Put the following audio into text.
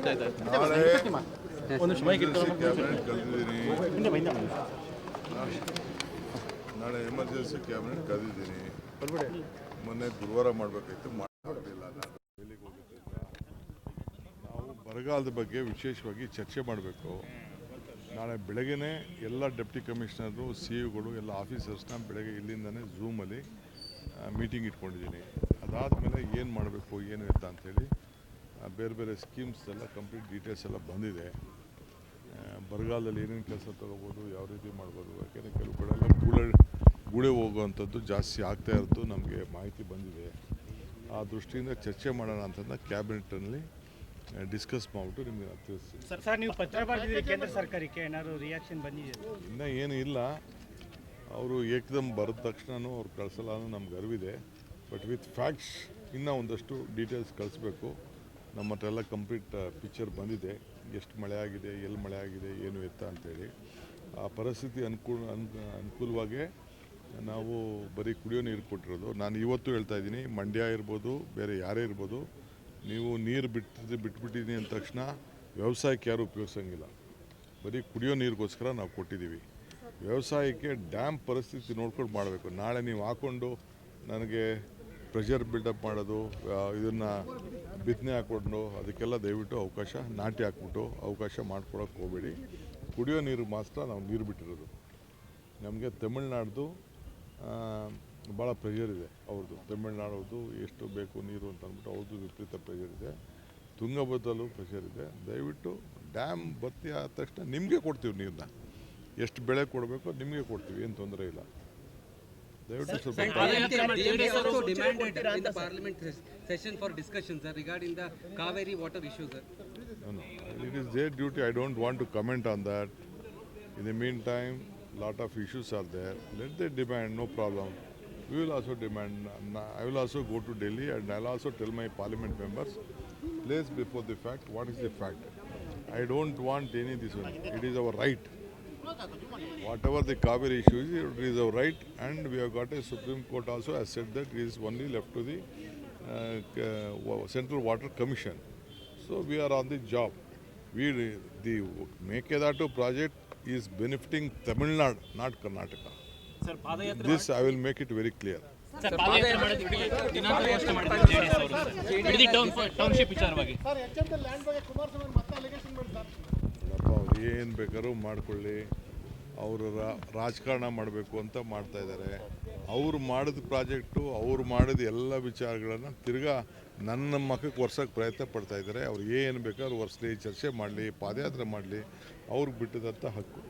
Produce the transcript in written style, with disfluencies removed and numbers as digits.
ನಡೀತಾ ಇದೆ. ನಾಳೆ ಎಮರ್ಜೆನ್ಸಿ ಕ್ಯಾಬಿನೆಟ್ ಕರೆದಿದ್ದೀನಿ. ಮೊನ್ನೆ ಗುರುವಾರ ಮಾಡಬೇಕಾಯ್ತು, ಮಾಡಲಿಲ್ಲ. ನಾವು ಬರಗಾಲದ ಬಗ್ಗೆ ವಿಶೇಷವಾಗಿ ಚರ್ಚೆ ಮಾಡಬೇಕು. ನಾಳೆ ಬೆಳಗ್ಗೆನೇ ಎಲ್ಲ ಡೆಪ್ಟಿ ಕಮಿಷನರು, CEOಗಳು, ಎಲ್ಲ ಆಫೀಸರ್ಸ್ನ ಬೆಳಗ್ಗೆ ಇಲ್ಲಿಂದನೇ ಝೂಮಲ್ಲಿ ಮೀಟಿಂಗ್ ಇಟ್ಕೊಂಡಿದ್ದೀನಿ. ಅದಾದಮೇಲೆ ಏನು ಮಾಡಬೇಕು ಏನು ಎತ್ತ ಅಂಥೇಳಿ ಬೇರೆ ಬೇರೆ ಸ್ಕೀಮ್ಸ್ ಎಲ್ಲ ಕಂಪ್ಲೀಟ್ ಡೀಟೇಲ್ಸ್ ಎಲ್ಲ ಬಂದಿದೆ. ಬರಗಾಲದಲ್ಲಿ ಏನೇನು ಕೆಲಸ ತೊಗೋಬೋದು, ಯಾವ ರೀತಿ ಮಾಡ್ಬೋದು, ಯಾಕೆಂದರೆ ಕೆಲವು ಕಡೆಲ್ಲ ಗುಳೆ ಹೋಗುವಂಥದ್ದು ಜಾಸ್ತಿ ಆಗ್ತಾ ಇರೋದು ನಮಗೆ ಮಾಹಿತಿ ಬಂದಿದೆ. ಆ ದೃಷ್ಟಿಯಿಂದ ಚರ್ಚೆ ಮಾಡೋಣ ಅಂತಂದ ಕ್ಯಾಬಿನೆಟ್ನಲ್ಲಿ ಡಿಸ್ಕಸ್ ಮಾಡಿಬಿಟ್ಟು ನಿಮಗೆ ತಿಳಿಸ್ತೀನಿ. ಸರ್, ನೀವು ಪತ್ರ ಬರೆದಿದ್ದೀರಿ ಕೇಂದ್ರ ಸರ್ಕಾರಕ್ಕೆ, ಏನಾದ್ರು ರಿಯಾಕ್ಷನ್ ಬಂದಿದೆ? ಇನ್ನೂ ಏನು ಇಲ್ಲ. ಅವರು ಏಕದಮ್ ಬರೆದ ತಕ್ಷಣವೂ ಅವ್ರು ಕಳಿಸಲ್ಲ ಅನ್ನೋ ನಮ್ಗೆ ಅರಿವಿದೆ. ಬಟ್ ವಿತ್ ಫ್ಯಾಕ್ಟ್ಸ್ ಇನ್ನೂ ಒಂದಷ್ಟು ಡೀಟೇಲ್ಸ್ ಕಳಿಸ್ಬೇಕು. ನಮ್ಮ ಹತ್ರ ಎಲ್ಲ ಕಂಪ್ಲೀಟ್ ಪಿಕ್ಚರ್ ಬಂದಿದೆ, ಎಷ್ಟು ಮಳೆ ಆಗಿದೆ, ಎಲ್ಲಿ ಮಳೆ ಆಗಿದೆ, ಏನು ಎತ್ತ ಅಂತೇಳಿ. ಆ ಪರಿಸ್ಥಿತಿ ಅನುಕೂಲವಾಗೇ ನಾವು ಬರೀ ಕುಡಿಯೋ ನೀರು ಕೊಟ್ಟಿರೋದು. ನಾನು ಇವತ್ತು ಹೇಳ್ತಾ ಇದ್ದೀನಿ, ಮಂಡ್ಯ ಇರ್ಬೋದು, ಬೇರೆ ಯಾರೇ ಇರ್ಬೋದು, ನೀವು ನೀರು ಬಿಟ್ಬಿಟ್ಟಿದ್ದೀನಿ ಅಂದ ತಕ್ಷಣ ವ್ಯವಸಾಯಕ್ಕೆ ಯಾರೂ ಉಪಯೋಗಿಸೋಂಗಿಲ್ಲ. ಬರೀ ಕುಡಿಯೋ ನೀರಿಗೋಸ್ಕರ ನಾವು ಕೊಟ್ಟಿದ್ದೀವಿ. ವ್ಯವಸಾಯಕ್ಕೆ ಡ್ಯಾಮ್ ಪರಿಸ್ಥಿತಿ ನೋಡ್ಕೊಂಡು ಮಾಡಬೇಕು. ನಾಳೆ ನೀವು ಹಾಕ್ಕೊಂಡು ನನಗೆ ಪ್ರೆಷರ್ ಬಿಲ್ಡಪ್ ಮಾಡೋದು, ಇದನ್ನು ಬಿತ್ತನೆ ಹಾಕ್ಕೊಂಡು ಅದಕ್ಕೆಲ್ಲ ದಯವಿಟ್ಟು ಅವಕಾಶ, ನಾಟಿ ಹಾಕ್ಬಿಟ್ಟು ಅವಕಾಶ ಮಾಡ್ಕೊಳಕ್ಕೆ ಹೋಗಬೇಡಿ. ಕುಡಿಯೋ ನೀರು ಮಾತ್ರ ನಾವು ನೀರು ಬಿಟ್ಟಿರೋದು. ನಮಗೆ ತಮಿಳ್ನಾಡ್ದು ಭಾಳ ಪ್ರೆಷರ್ ಇದೆ. ಅವ್ರದ್ದು ತಮಿಳ್ನಾಡೋದು ಎಷ್ಟು ಬೇಕು ನೀರು ಅಂತ ಅಂದ್ಬಿಟ್ಟು ಅವ್ರದ್ದು ವಿಪರೀತ ಪ್ರೆಷರ್ ಇದೆ. ತುಂಗಭದ್ರಲ್ಲೂ ಪ್ರೆಷರ್ ಇದೆ. ದಯವಿಟ್ಟು ಡ್ಯಾಮ್ ಭರ್ತಿ ಆದ ತಕ್ಷಣ ನಿಮಗೆ ಕೊಡ್ತೀವಿ ನೀರನ್ನ. ಎಷ್ಟು ಬೆಳೆ ಕೊಡಬೇಕು ನಿಮಗೆ ಕೊಡ್ತೀವಿ, ಏನು ತೊಂದರೆ ಇಲ್ಲ. ದಯವಿಟ್ಟು ಸ್ವಲ್ಪ it is their duty. I don't want to comment on that. In the meantime, lot of issues are there. Let them demand, no problem. We will also demand. I will also go to Delhi and I will also tell my parliament members, place before the fact, what is the fact. I don't want any this one. It is our right. Whatever the Kaveri issue is, it is our right, and we have got a Supreme Court also has said that it is only left to the Central Water Commission. So we are on the job. The Mekedatu project is benefiting Tamil Nadu, not Karnataka. This I will make it very clear. ಏನು ಬೇಕಾದ್ರೂ ಮಾಡ್ಕೊಳ್ಳಿ. ಅವರು ರಾಜಕಾರಣ ಮಾಡಬೇಕು ಅಂತ ಮಾಡ್ತಾ ಇದ್ದಾರೆ. ಅವರು ಮಾಡಿದ ಪ್ರಾಜೆಕ್ಟು, ಅವರು ಮಾಡಿದ ಎಲ್ಲ ವಿಚಾರಗಳನ್ನು ತಿರ್ಗಾ ನನ್ನ ಮಕ್ಕಕ್ಕೆ ಒರ್ಸೋಕ್ಕೆ ಪ್ರಯತ್ನ ಪಡ್ತಾ ಇದ್ದಾರೆ. ಅವ್ರು ಏನು ಬೇಕಾದ್ರೂ ಒರೆಸಲಿ, ಚರ್ಚೆ ಮಾಡಲಿ, ಪಾದಯಾತ್ರೆ ಮಾಡಲಿ, ಅವ್ರಿಗೆ ಬಿಟ್ಟಿದಂಥ ಹಕ್ಕು.